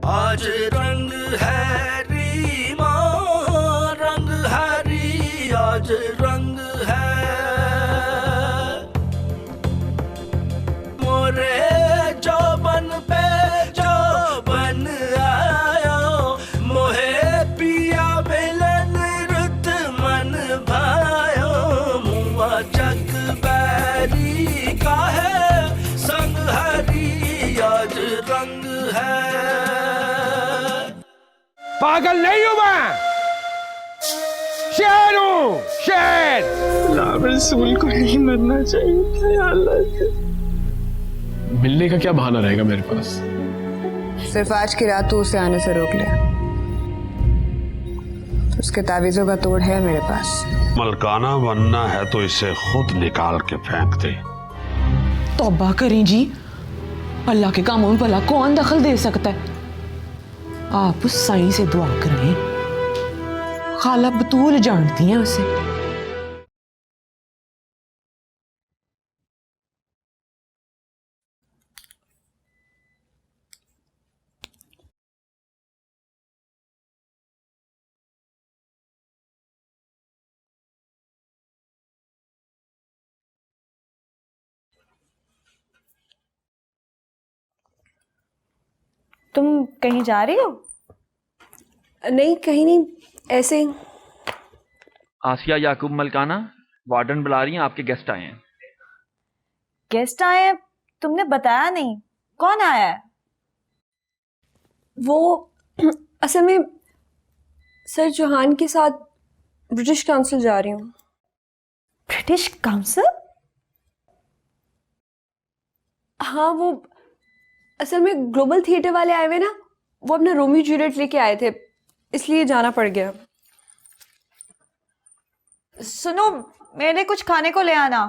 आज रंग है रीमा, रंग है री, आज रंग है मोरे जौबन पे जौबन आयो, मोहे पिया मिलन रुत मन भायो, मुआ जग बैरी का है संग हरी, आज रंग है। पागल नहीं हूं मैं, शेर हूं, शेर। रसूल को नहीं मरना चाहिए था अल्लाह से। मिलने का क्या बहाना रहेगा मेरे पास? सिर्फ आज की रात तू उसे आने से रोक ले। उसके तावीज़ों का तोड़ है मेरे पास। मलकाना बनना है तो इसे खुद निकाल के फेंक दे। तौबा करें जी, अल्लाह के कामों में भला कौन दखल दे सकता है? आप उस साईं से दुआ करें, खाला बतूल जानती हैं उसे। तुम कहीं जा रही हो? नहीं, कहीं नहीं, ऐसे ही। आसिया याकूब मलकाना, वार्डन बुला रही हैं, आपके गेस्ट आए हैं। गेस्ट आए हैं? तुमने बताया नहीं, कौन आया है? वो असल में सर जोहान के साथ ब्रिटिश काउंसिल जा रही हूँ। British council? हाँ, वो असल में ग्लोबल थिएटर वाले आए हुए ना, वो अपना रोमियो जूलियट लेके आए थे, इसलिए जाना पड़ गया। सुनो, मेरे लिए कुछ खाने को ले आना।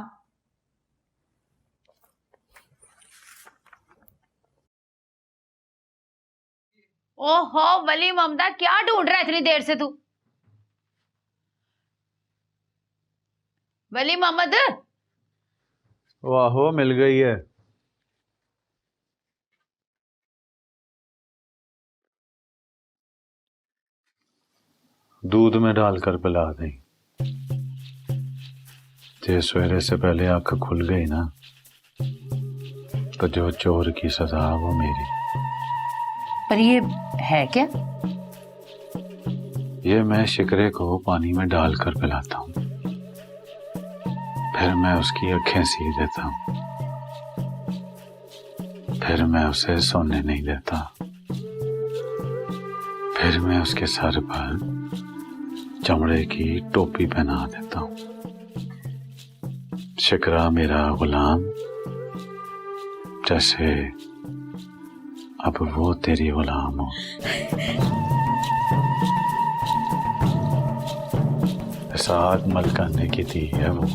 ओहो वली ममता, क्या ढूंढ रहा है इतनी देर से तू? वली मोहम्मद, वाहो मिल गई है। दूध में डालकर पिला दें। जे सवेरे से पहले आंख खुल गई ना, तो जो चोर की सजा वो मेरी। पर ये है क्या? ये मैं शिकरे को पानी में डालकर पिलाता हूँ, फिर मैं उसकी आंखें सी देता हूँ, फिर मैं उसे सोने नहीं देता, फिर मैं उसके सर पर चमड़े की टोपी पहना देता हूँ। शिकरा मेरा गुलाम, जैसे अब वो तेरी गुलाम हो। साथ मलकाने की थी है वो।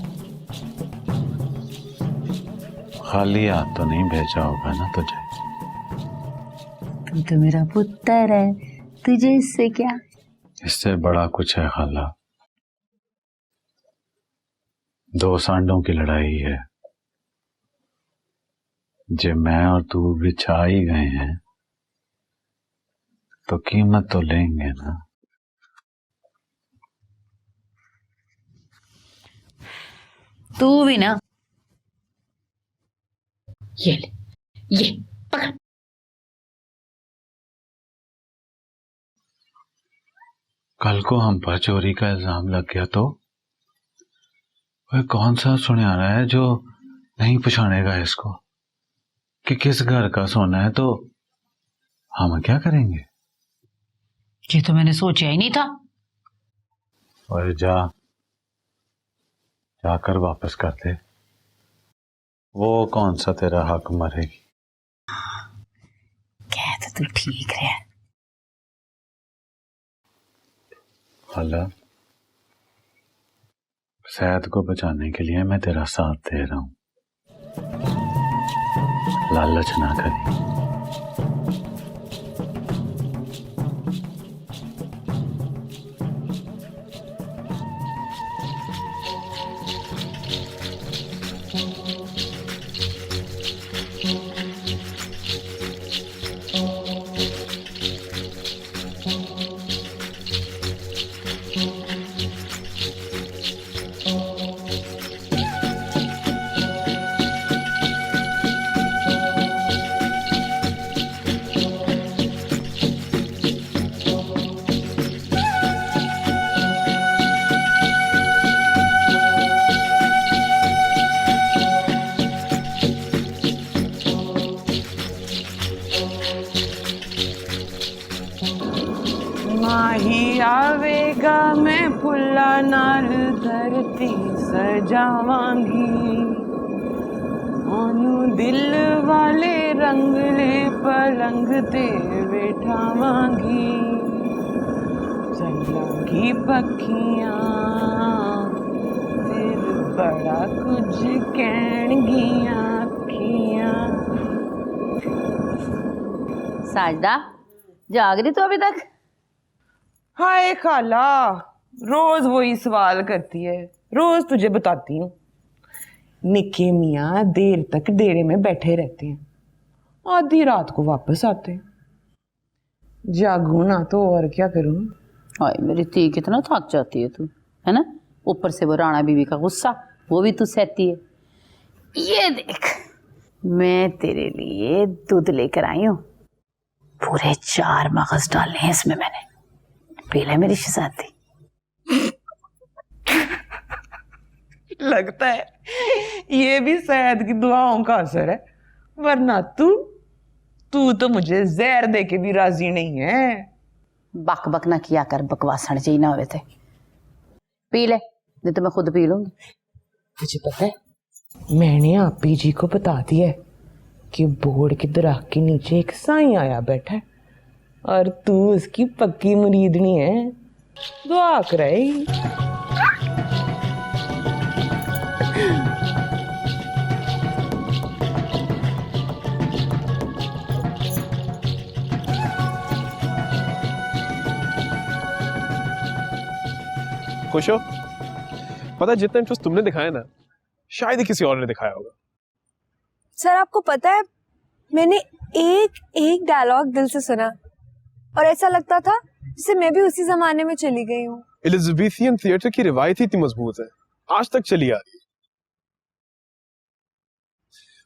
खाली हाथ तो नहीं भेजा होगा ना तुझे? तू तो मेरा पुत्र है, तुझे इससे क्या? इससे बड़ा कुछ है खाला। 2 सांडों की लड़ाई है। जब मैं और तू बिछा ही गए हैं तो कीमत तो लेंगे ना। तू भी ना। ये ले, ये पकड़। कल को हम पर चोरी का इल्जाम लग गया तो वह कौन सा सुनियारा है जो नहीं पछानेगा इसको कि किस घर का सोना है? तो हम क्या करेंगे? ये तो मैंने सोचा ही नहीं था। और जाकर वापस कर दे। वो कौन सा तेरा हक मरेगी? कह तो तू ठीक है। खाला, सैयद को बचाने के लिए मैं तेरा साथ दे रहा हूं। लालच ना करी। माही आवेगा मैं फुल्ला नाल धरती सजावांगी ओनू दिल वाले रंगले पलंग ते बैठावांगी चलांगी पखियां फिर बड़ा कुछ कहणगियां अखियां। साजदा जाग रही तो अभी तक? हाय खाला, रोज वही सवाल करती है, रोज तुझे बताती हूँ। निके मियाँ देर तक डेरे में बैठे रहते हैं, आधी रात को वापस आते हैं। जागू ना तो और क्या करूँ। हाय मेरी धी, कितना थक जाती है तू, है ना? ऊपर से वो राणा बीवी का गुस्सा, वो भी तू सहती है। ये देख, मैं तेरे लिए दूध लेकर आई हूँ, पूरे 4 मगज डालने हैं इसमें मैंने। पी ले मेरी शहजादी। लगता है ये भी शहद की दुआओं का असर है, वरना तू तो मुझे जहर दे के भी राजी नहीं है। बक बक ना किया कर, बकवासण जी ना होवे थे। पी ले, नहीं तो मैं खुद पी लूंगी। तुझे पता है, मैंने आपी जी को बता दिया है कि बोर्ड के दरख्त के नीचे एक साईं आया बैठा है और तू उसकी पक्की मुरीदनी है। दुआ कराई। खुश हो? पता है, जितना इंटरेस्ट तुमने दिखाया ना, शायद ही किसी और ने दिखाया होगा। सर आपको पता है, मैंने एक एक डायलॉग दिल से सुना और ऐसा लगता था जैसे मैं भी उसी जमाने में चली गई हूँ। एलिजाबेथियन थिएटर की रिवायत ही इतनी मजबूत है, आज तक चली आ रही है।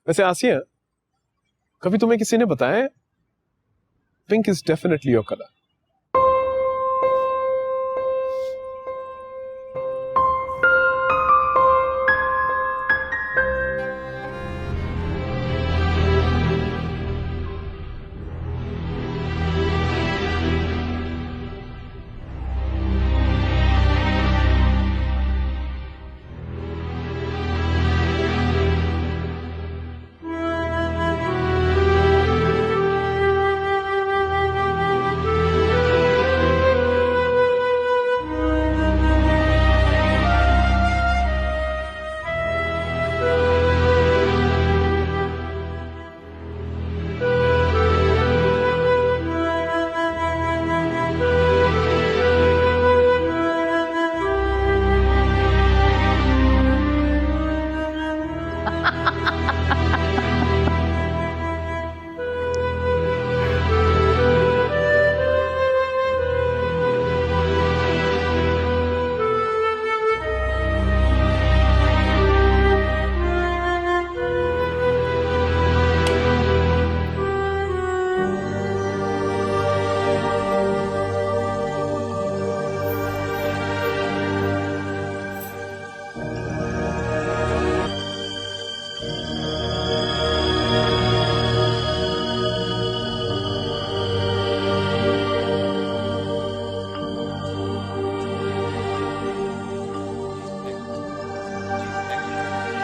वैसे आसिया, कभी तुम्हें किसी ने बताया pink is definitely your colour?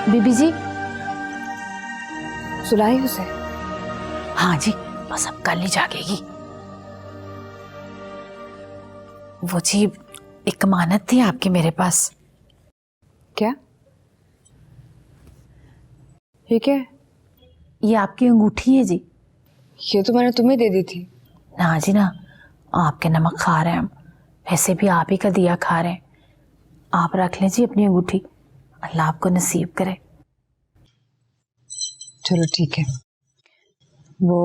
बीबी जी, सुलाई उसे? हाँ जी, बस अब कल ही जागेगी। वो जी, एक अमानत थी आपकी मेरे पास। क्या? ये क्या है? ये आपकी अंगूठी है जी। ये तो मैंने तुम्हें दे दी थी। ना जी ना, आपके नमक खा रहे हैं हम, वैसे भी आप ही का दिया खा रहे हैं। आप रख लें जी अपनी अंगूठी, अल्लाह आपको नसीब करे। चलो ठीक है। वो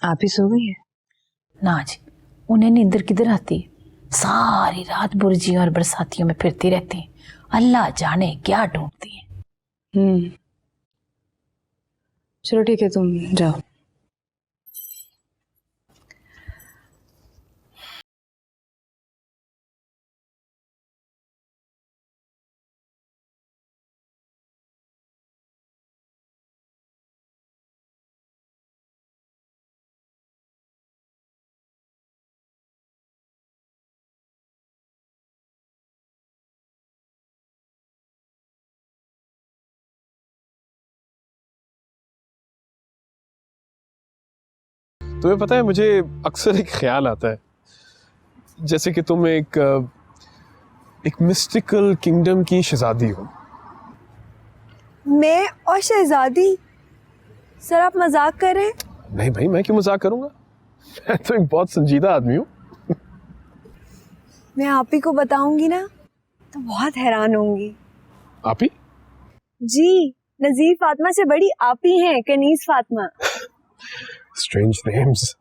आप ही सो गई है? ना जी, उन्हें नींदर किधर आती है, सारी रात बुर्जियों और बरसातियों में फिरती रहती हैं, अल्लाह जाने क्या ढूंढती हैं। चलो ठीक है, तुम जाओ। तुम्हें पता है, मुझे अक्सर एक ख्याल आता है जैसे कि तुम एक मिस्टिकल किंगडम की शहजादी हो। मैं और शहजादी? सर आप मजाक कर रहे हैं? नहीं भाई, मैं क्यों मजाक करूंगा, मैं तो एक बहुत संजीदा आदमी हूँ। मैं आप ही को बताऊंगी ना तो बहुत हैरान होंगी। आप ही? जी, नजीर फातिमा से बड़ी आप ही हैं, कनीज फातिमा। Strange names.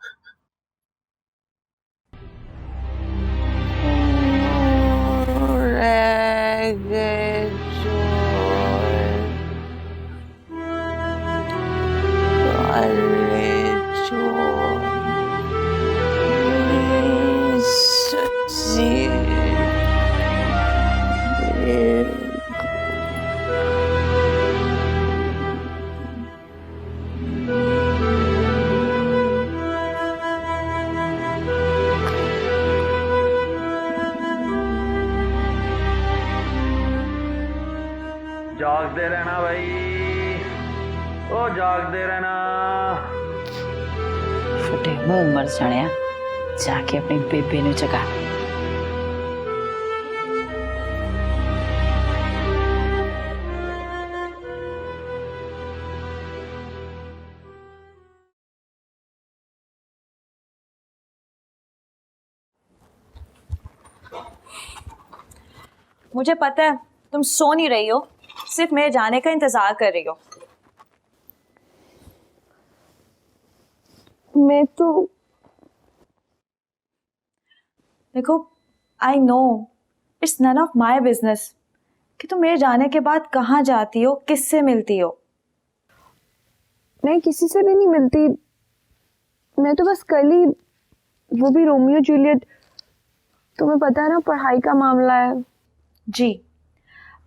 जागते रहना भाई, ओ जागते रहना। फटे मुंह मर जाने, जाके अपनी बेबे नु जगा। मुझे पता है तुम सो नहीं रही हो, सिर्फ मेरे जाने का इंतजार कर रही हो। मैं तो देखो, I know it's none of my business कि तुम मेरे जाने के बाद कहाँ जाती हो, किससे मिलती हो। मैं किसी से भी नहीं मिलती। मैं तो बस कल ही, वो भी रोमियो जूलियट, तुम्हें पता है ना पढ़ाई का मामला है। जी,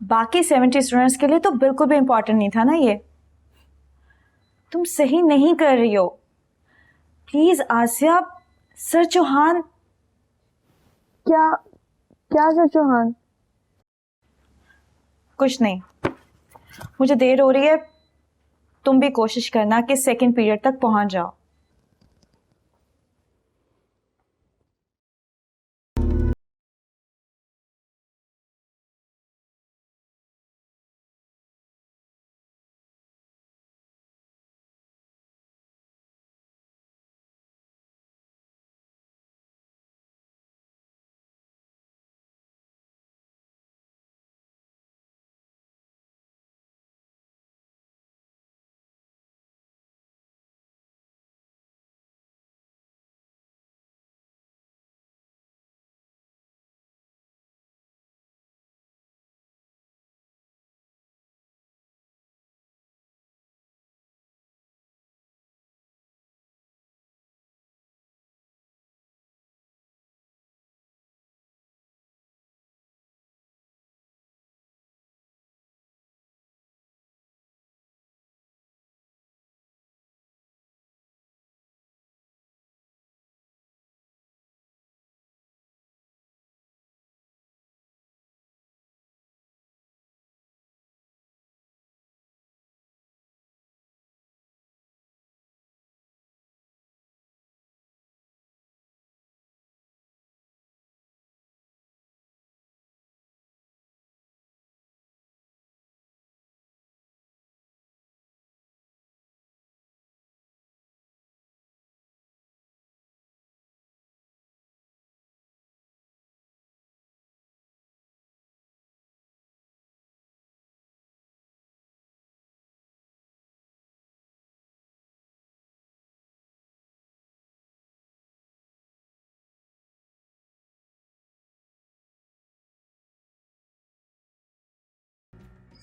बाकी 70 स्टूडेंट्स के लिए तो बिल्कुल भी इम्पोर्टेंट नहीं था ना ये। तुम सही नहीं कर रही हो। Please Asiya, sir Chauhan. क्या क्या सर चौहान? कुछ नहीं, मुझे देर हो रही है, तुम भी कोशिश करना कि सेकंड पीरियड तक पहुंच जाओ।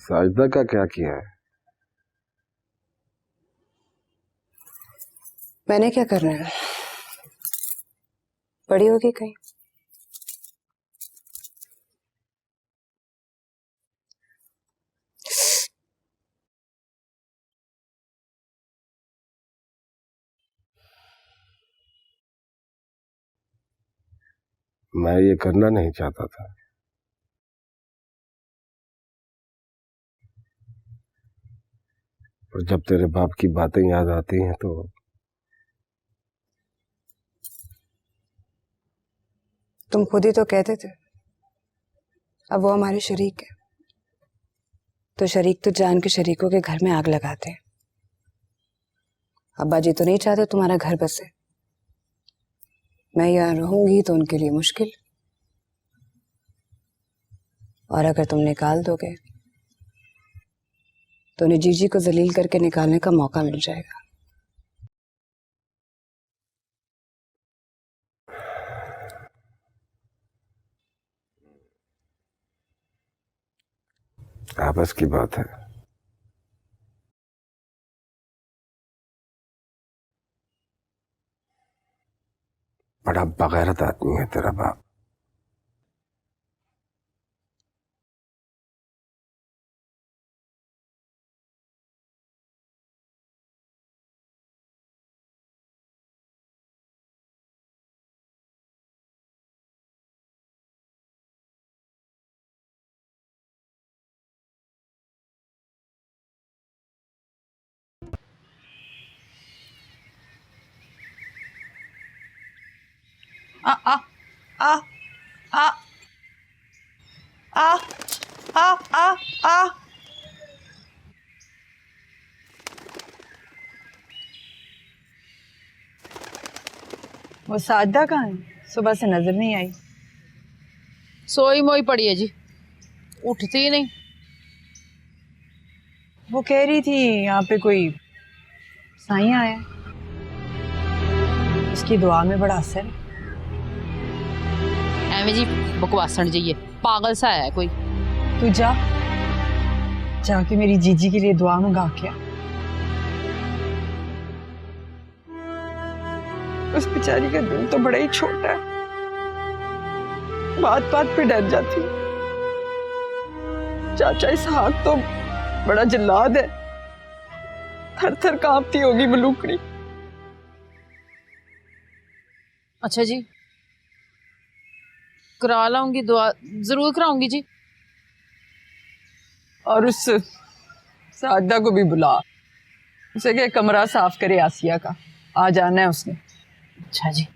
साजदा का क्या किया है? मैंने क्या करना है? पड़ी होगी कहीं। मैं ये करना नहीं चाहता था, पर जब तेरे बाप की बातें याद आती हैं तो तुम खुद ही तो कहते थे अब वो हमारे शरीक है, तो शरीक तो जान के शरीकों के घर में आग लगाते हैं। अब्बा जी तो नहीं चाहते तुम्हारा घर बसे। मैं यहाँ रहूंगी तो उनके लिए मुश्किल, और अगर तुम निकाल दोगे तो उन्हें जीजी को जलील करके निकालने का मौका मिल जाएगा। आपस की बात है। बड़ा बगैरत आदमी है तेरा बाप। आ आ आ आ आ आ आ आ वो सादा कहाँ है? सुबह से नजर नहीं आई। सोई मोई पड़ी है जी, उठती ही नहीं। वो कह रही थी यहाँ पे कोई साईं आया, उसकी दुआ में बड़ा असर है। एवं जी बकवासन जाइए, पागल सा है कोई। तू जाके मेरी जीजी के लिए दुआ मंगा के आ। उस बेचारी का दिल तो बड़ा ही छोटा है, बात बात पे डर जाती। चाचा इसहाक तो बड़ा जल्लाद है, थर थर कांपती होगी मलूकड़ी। अच्छा जी, करा लाऊंगी दुआ, जरूर कराऊंगी जी। और उस सादा को भी बुला, उसे क्या कमरा साफ करे आसिया का, आ जाना है उसने। अच्छा जी।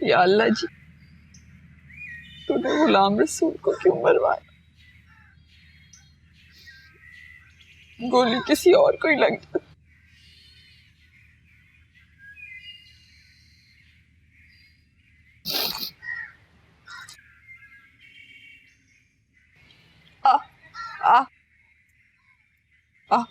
या अल्लाह जी, तूने गुलाम रसूल को क्यों मरवाया? गोली किसी और को ही लग जाती। आ आ आ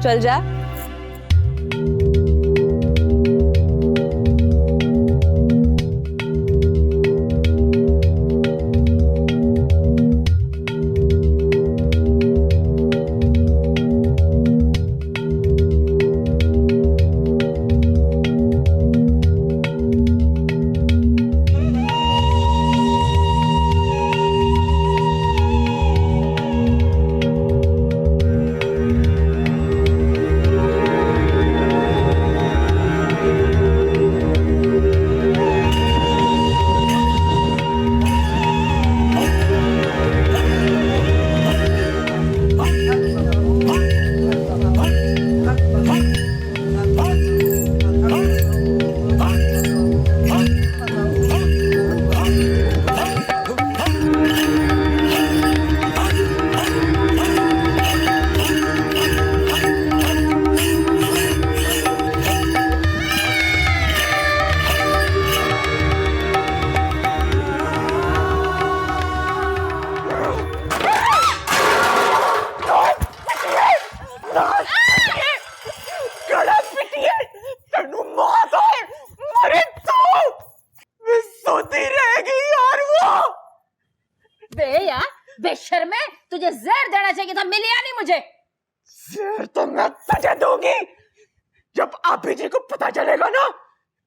चल जा। जहर देना चाहिए था, मिलिया नहीं मुझे। जहर तो मैं तुझे दूंगी जब आप जी को पता चलेगा ना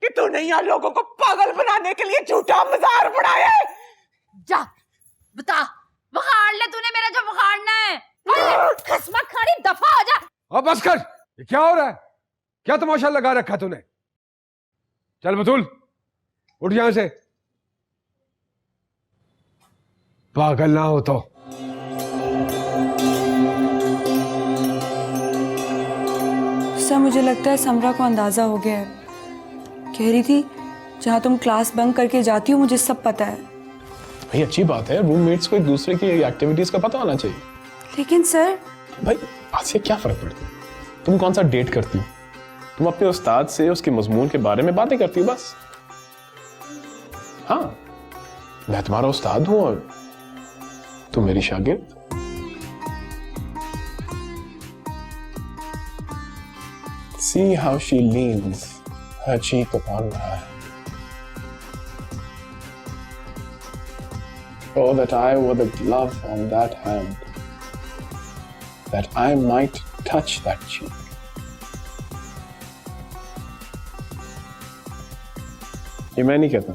कि तूने यहाँ लोगों को पागल बनाने के लिए झूठा मजार बनाया है। जा बता, बुखार ले तूने मेरा जो बुखारना है। किस्मत खानी, दफा हो जा। अब बस कर, ये क्या हो रहा है? क्या तमाशा लगा रखा तूने? चल बतूल, उठ यहां से। पागल ना हो तो। सर मुझे लगता है समरा को अंदाजा हो गया है। कह रही थी जहाँ तुम क्लास बंक करके जाती हो मुझे सब पता है। भाई अच्छी बात है, रूममेट्स को एक दूसरे की एक्टिविटीज का पता होना चाहिए। लेकिन सर भाई आज से क्या फर्क पड़ता है? तुम कौन सा डेट करती हो? तुम अपने उस्ताद से उसके मजमून के बारे में बातें करती हो बस। हाँ, मैं तुम्हारा उस्ताद हूं और तुम मेरी शागिर्द। See how she leans her cheek upon her. Oh, that I were the glove on that hand, that I might touch that cheek. ये मैं नहीं कहता,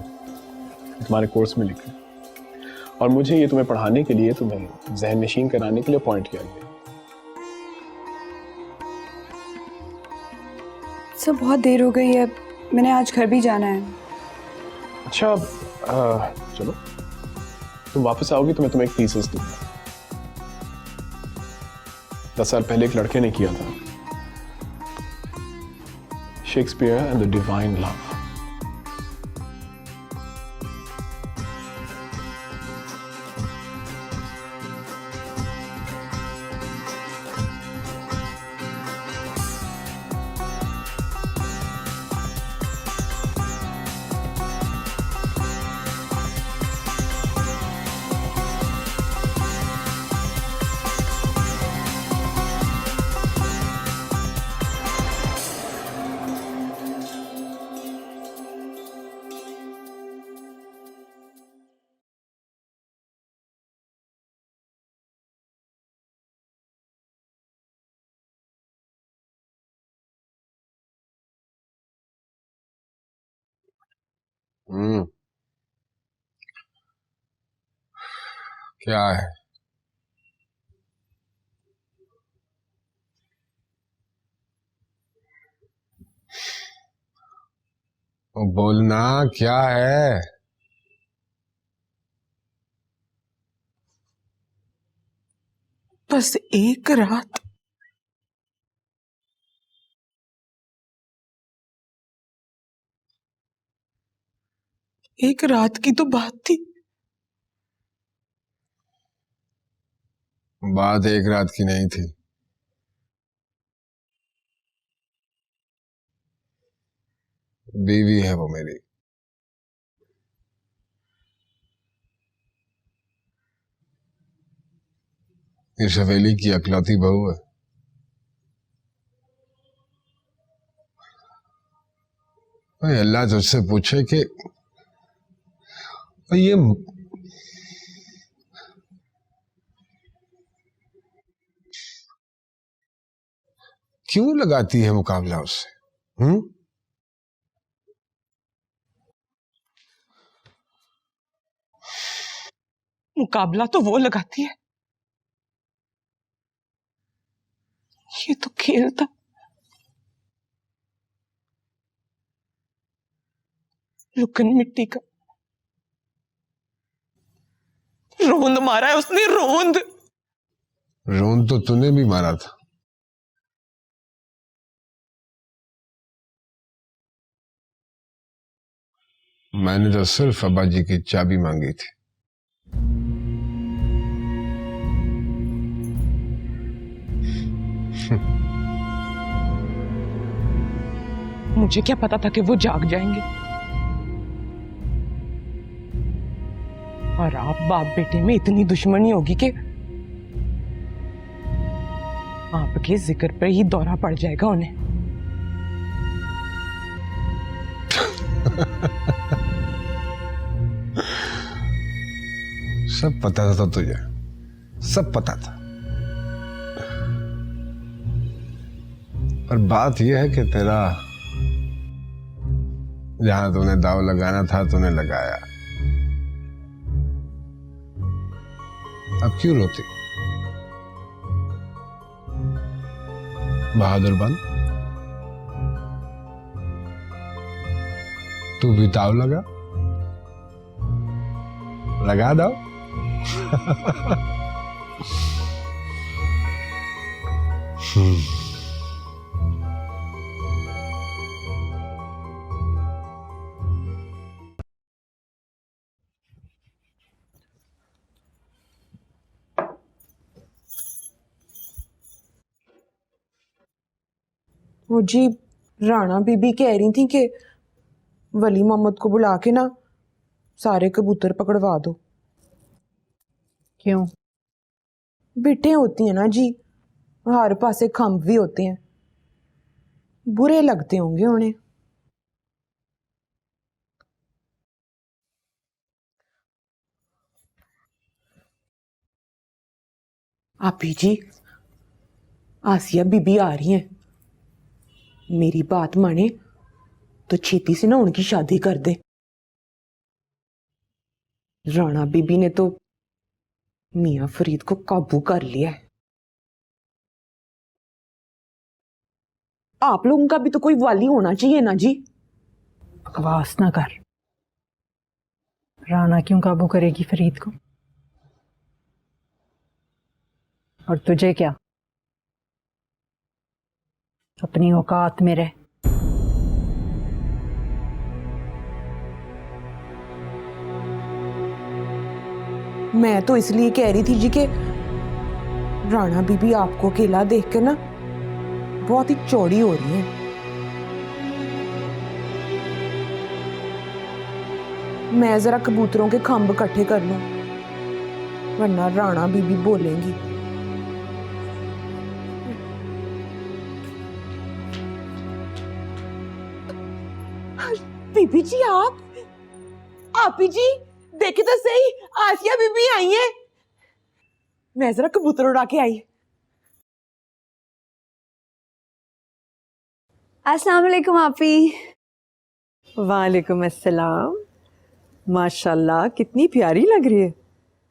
तुम्हारे कोर्स में लिखा है और मुझे ये तुम्हें पढ़ाने के लिए, तुम्हें ज़हन नशीन कराने के लिए अपॉइंट किया गया। सर बहुत देर हो गई है, मैंने आज घर भी जाना है। अच्छा चलो, तुम वापस आओगी तो मैं तुम्हें एक थीसिस दूंगा। 10 साल पहले एक लड़के ने किया था, Shakespeare and the divine love. क्या है? बोलना क्या है? बस एक रात, एक रात की तो बात थी। बात एक रात की नहीं थी। बीवी है वो मेरी। इस हवेली की अकलौती बहू है। भाई अल्लाह तुझसे पूछे कि ये क्यों लगाती है मुकाबला उससे? मुकाबला तो वो लगाती है, ये तो खेल था। रुकन मिट्टी का रोंद मारा है उसने, रोंद। रोंद तो तूने भी मारा था। मैंने तो सिर्फ अब्बा जी की चाबी मांगी थी। मुझे क्या पता था कि वो जाग जाएंगे। और आप बाप बेटे में इतनी दुश्मनी होगी कि आपके जिक्र पर ही दौरा पड़ जाएगा उन्हें। सब पता था तुझे, सब पता था। पर बात यह है कि तेरा जहां तूने दाव लगाना था तूने लगाया। अब क्यों रोती? बहादुर बन, तू भी दाव लगा दाव। वो जी राणा बीबी कह रही थी कि वली मोहम्मद को बुला के ना सारे कबूतर पकड़वा दो। क्यों? बिटें होती हैं ना जी, हर पासे खंभ भी होते हैं, बुरे लगते होंगे उन्हें। आपी जी, आसिया बीबी आ रही हैं, मेरी बात माने तो छेती से ना उनकी शादी कर दे। राणा बीबी ने तो मियां फरीद को काबू कर लिया है। आप लोगों का भी तो कोई वाली होना चाहिए ना जी। बकवास ना कर। राणा क्यों काबू करेगी फरीद को? और तुझे क्या? अपनी औकात में रह। मैं तो इसलिए कह रही थी जी कि राणा बीबी आपको अकेला देखकर ना बहुत ही चौड़ी हो रही है। मैं जरा कबूतरों के खंभ इकट्ठे कर लूं, वरना राणा बीबी बोलेंगी। बीबी जी आप ही जी देखे तो सही, आसिया बीबी आई है। मैं जरा कबूतर उड़ा के आई। अस्सलाम वालेकुम आपी। वालेकुम अस्सलाम। माशाल्लाह कितनी प्यारी लग रही है।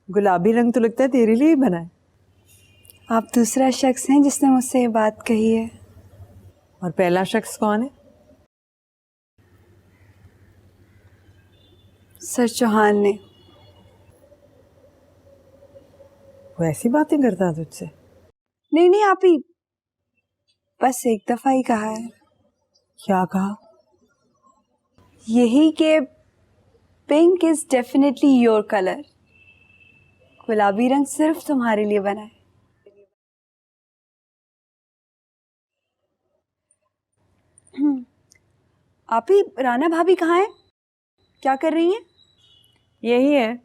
गुलाबी रंग तो लगता है तेरे लिए ही बना है। आप दूसरा शख्स हैं जिसने मुझसे ये बात कही है। और पहला शख्स कौन है? सर चौहान ने। वो ऐसी बातें करता है तुझसे? नहीं आपी, बस एक दफा ही कहा है। क्या कहा? यही कि pink is definitely your colour, गुलाबी रंग सिर्फ तुम्हारे लिए बना है। आपी, राना भाभी कहाँ है? क्या कर रही हैं? यही है,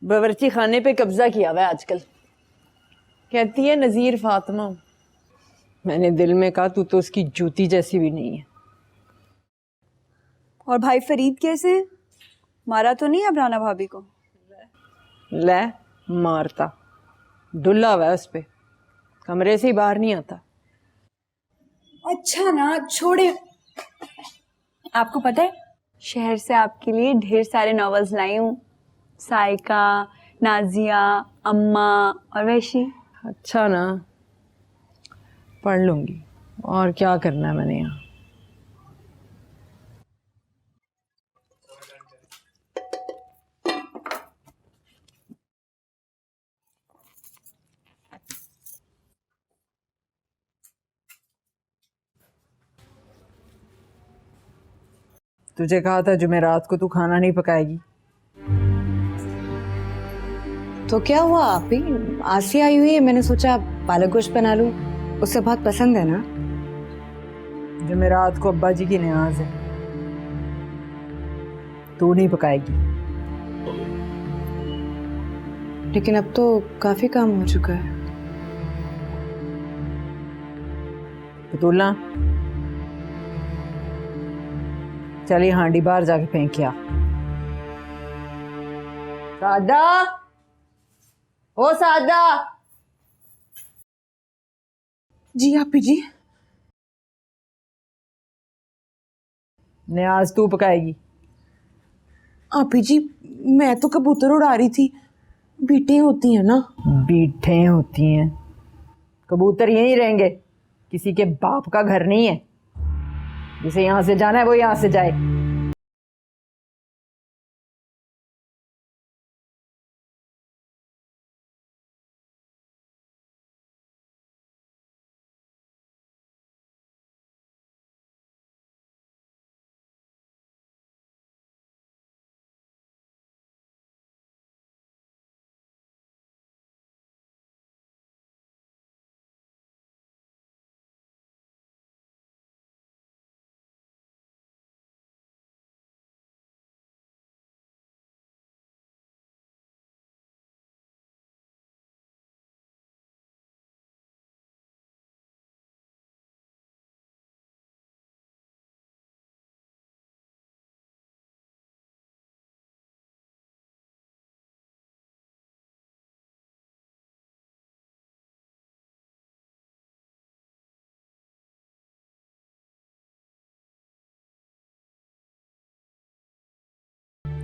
बावर्ची खाने पे कब्जा किया हुआ है आजकल। कहती है नज़ीर फातिमा। मैंने दिल में कहा तू तो उसकी जूती जैसी भी नहीं है। और भाई फरीद कैसे हैं? मारा तो नहीं अब राना भाभी को? ले मारता, डुल्ला हुआ है उस पे, कमरे से ही बाहर नहीं आता। अच्छा ना, छोड़े। आपको पता है शहर से आपके लिए ढेर सारे नॉवेल्स लाई हूँ। साइका, नाजिया, अम्मा और वैशी। अच्छा ना, पढ़ लूंगी। और क्या करना है मैंने यहाँ? तुझे कहा था जुमेरात को तू खाना नहीं पकाएगी। तो क्या हुआ आप ही? आसिया आई हुई है, मैंने सोचा पालक गोश्त बना लूं, उसे बहुत पसंद है ना। जुमेरात को अब्बा जी की न्याज है, तू नहीं पकाएगी। लेकिन अब तो काफी काम हो चुका है। बतूला, चलिए हांडी बाहर जाके फेंक के आ। सादा, ओ सादा। जी आपी जी। न्याज तू पकाएगी। आपी जी मैं तो कबूतर उड़ा रही थी, बीटें होती हैं ना। बीठें होती हैं, कबूतर यहीं रहेंगे, किसी के बाप का घर नहीं है। जिसे यहाँ से जाना है वो यहाँ से जाए।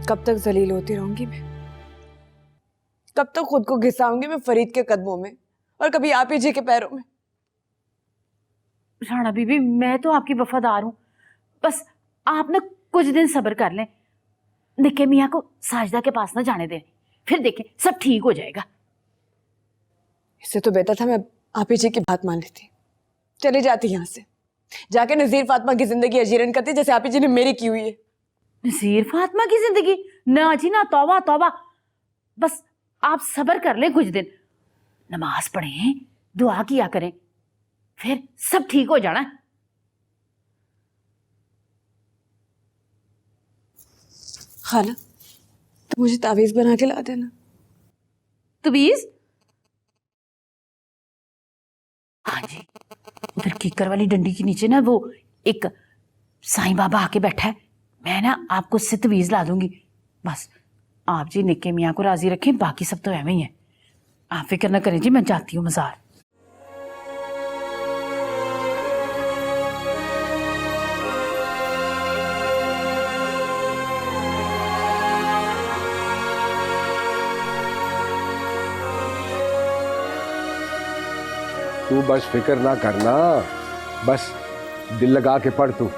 कब तक जलील होती रहूंगी मैं? कब तक खुद को घिसाऊंगी मैं फरीद के कदमों में और कभी आप ही जी के पैरों में? राणा बीबी मैं तो आपकी वफादार हूं, बस आप ना कुछ दिन सब्र कर लें। निक्के मियाँ को साजदा के पास ना जाने दें, फिर देखें सब ठीक हो जाएगा। इससे तो बेहतर था मैं आप ही जी की बात मान लेती, चली जाती यहाँ से, जाके नजीर फातिमा की जिंदगी अजीरन करती जैसे आप ही जी ने मेरी की हुई है। नजीर फातिमा की जिंदगी? ना जी ना, तौबा तौबा। बस आप सब्र कर लें कुछ दिन, नमाज पढ़ें, दुआ किया करें, फिर सब ठीक हो जाना। खाला तो मुझे तावीज बना के ला देना। तवीज? हाँ जी, उधर कीकर वाली डंडी के नीचे ना वो एक साईं बाबा आके बैठा है, मैं ना आपको उससे तवीज ला दूंगी। बस आप जी निक्के मियाँ को राजी रखें, बाकी सब तो एवं ही है। आप फिक्र ना करें जी, मैं जाती हूँ मज़ार। तू बस फिक्र ना करना, बस दिल लगा के पढ़ तू।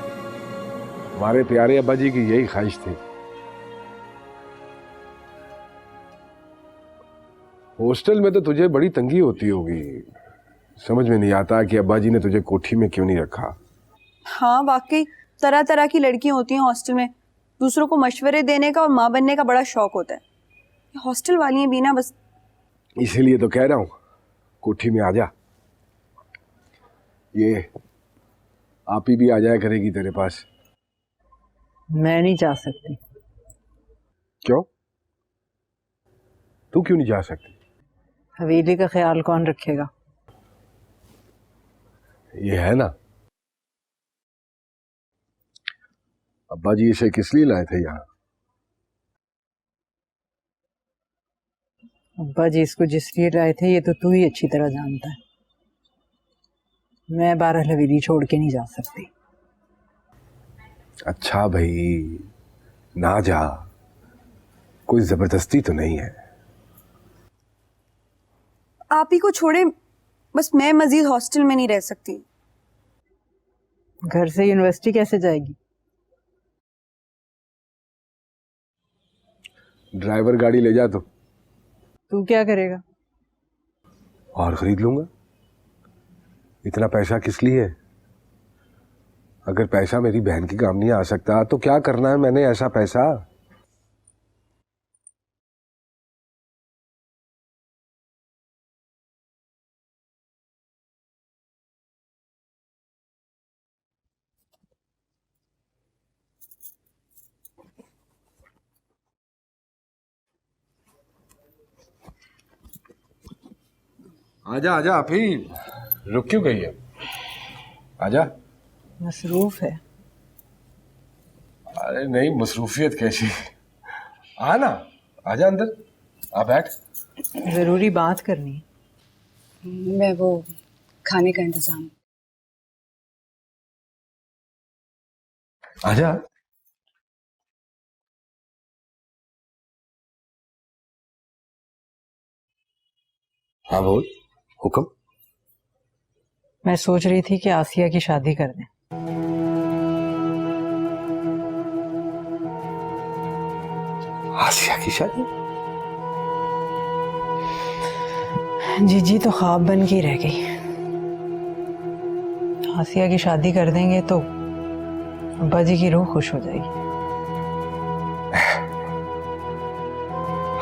हमारे प्यारे अब्बा जी की यही ख्वाहिश थी। हॉस्टल में तो तुझे बड़ी तंगी होती होगी, समझ में नहीं आता कि अब्बा जी ने तुझे कोठी में क्यों नहीं रखा। हाँ वाकई तरह तरह की लड़कियां होती हैं हॉस्टल में, दूसरों को मशवरे देने का और माँ बनने का बड़ा शौक होता है। हॉस्टल वाली भी ना बस इसीलिए तो कह रहा हूँ कोठी में आ जा। ये आप ही भी आ जाया करेगी तेरे पास। मैं नहीं जा सकती। क्यों? तू क्यों नहीं जा सकती? हवेली का ख्याल कौन रखेगा? ये है ना, अब्बा जी इसे किस लिए लाए थे यहाँ? अब्बा जी इसको जिस लिए लाए थे ये तो तू ही अच्छी तरह जानता है। मैं 12 हवेली छोड़ के नहीं जा सकती। अच्छा भाई ना जा, कोई जबरदस्ती तो नहीं है। आप ही को छोड़े बस मैं मजीद हॉस्टल में नहीं रह सकती। घर से यूनिवर्सिटी कैसे जाएगी? ड्राइवर गाड़ी ले जा। तो तू क्या करेगा? और खरीद लूंगा। इतना पैसा किस लिए? अगर पैसा मेरी बहन की काम नहीं आ सकता तो क्या करना है मैंने ऐसा पैसा? आजा आजा, अभी रुक क्यों गई है? आजा। मसरूफ है। अरे नहीं, मसरूफियत कैसी? आ ना, आजा अंदर, आ बैठ। जरूरी बात करनी। मैं वो खाने का इंतजाम। आजा। हाँ बोल, हुक्म। मैं सोच रही थी कि आसिया की शादी कर दें। आसिया की शादी? जीजी तो ख्वाब बन के रह गई। आसिया की शादी कर देंगे तो अब्बा जी की रूह खुश हो जाएगी।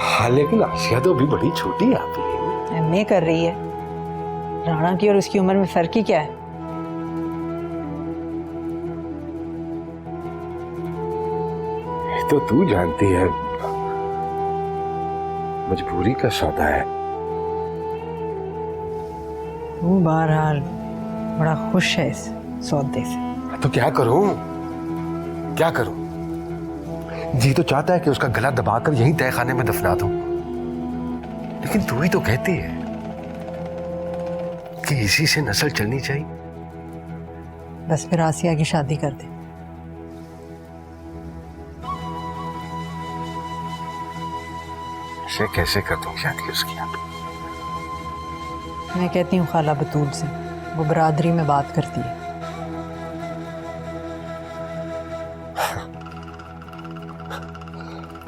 हाँ लेकिन आसिया तो अभी बड़ी छोटी है आप। एमए कर रही है। राणा की और उसकी उम्र में फर्क ही क्या है? ये तो तू जानती है, मजबूरी का सौदा है। तू बहरहाल बड़ा खुश है इस सौदे से। तो क्या करूं? क्या करूं? जी तो चाहता है कि उसका गला दबाकर यहीं तय खाने में दफना दूं, लेकिन तू ही तो कहती है कि इसी से नस्ल चलनी चाहिए। बस फिर आसिया की शादी कर दे। इसे कैसे कर दूं शादी उसकी? मैं कहती हूँ खाला बतूल से, वो बरादरी में बात करती है।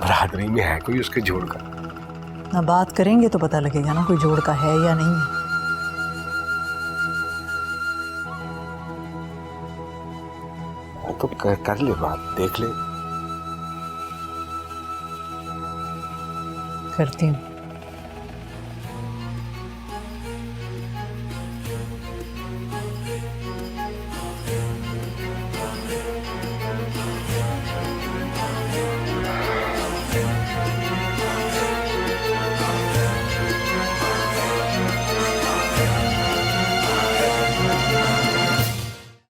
बरादरी में है कोई उसके जोड़ का? ना बात करेंगे तो पता लगेगा ना कोई जोड़ का है या नहीं है। तो कर ले बात, देख ले। करती हूँ।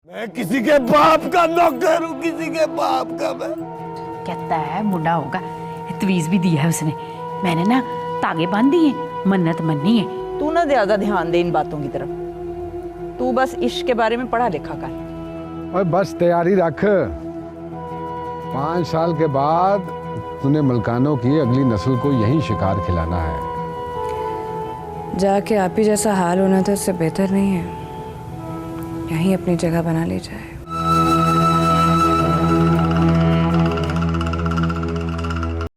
मैं किसी के बाप का नौकर हूँ, किसी के बाप का। मैं कहता है मुंडा होगा, तवीज भी दी है उसने। मैंने ना तागे बांध दिए, मन्नत मन्नी है। तू ना ज्यादा ध्यान दे इन बातों की तरफ। तू बस इश्क के बारे में पढ़ा लिखा कर। और बस तैयारी रख, 5 साल के बाद तूने मलकानों की अगली नस्ल को यही शिकार खिलाना है। जाके आप ही जैसा हाल होना तो इससे बेहतर नहीं है, यहीं अपनी जगह बना ली जाए।